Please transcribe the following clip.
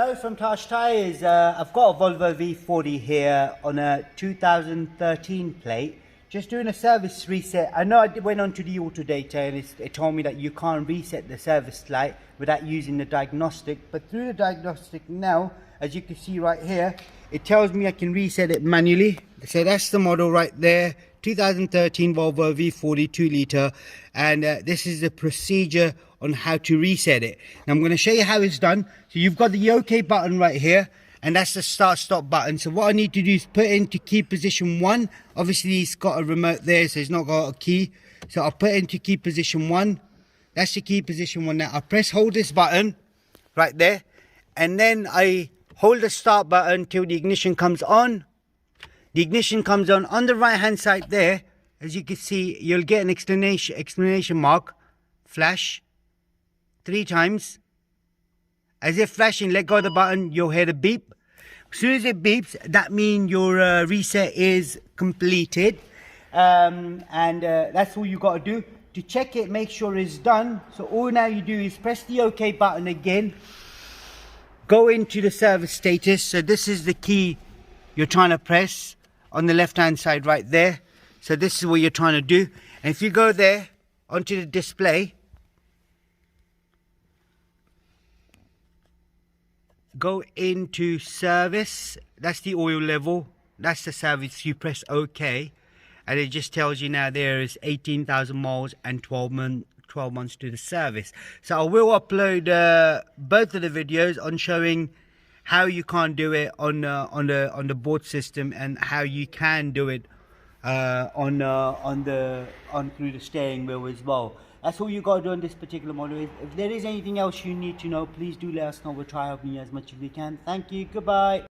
Hello from Tash Tyres. I've got a Volvo V40 here on a 2013 plate. Just doing a service reset. I know I went on to the auto data and it told me that you can't reset the service light without using the diagnostic. But through the diagnostic now, as you can see right here, it tells me I can reset it manually. So that's the model right there. 2013 Volvo V40 2 litre, and this is the procedure on how to reset it. Now I'm going to show you how it's done. So you've got the OK button right here, and that's the start stop button. So what I need to do is put into key position 1. Obviously it's got a remote there, so it's not got a key, so I'll put into key position 1. That's the key position 1. Now I hold this button right there, and then I hold the start button till the ignition comes on. The ignition comes on the right hand side there. As you can see, you'll get an exclamation mark, flash 3 times. As if flashing, let go of the button, you'll hear the beep. As soon as it beeps, that means your reset is completed. That's all you got to do. To check it, make sure it's done. So all now you do is press the OK button again. Go into the service status. So this is the key you're trying to press on the left hand side right there. So this is what you're trying to do. And if you go there onto the display, go into service. That's the oil level, that's the service. You press OK, and it just tells you now there is 18,000 miles and 12 months to the service. So I will upload both of the videos on showing how you can't do it on the board system, and how you can do it through the steering wheel as well. That's all you got to do on this particular model. If there is anything else you need to know, please do let us know. We'll try helping you as much as we can. Thank you. Goodbye.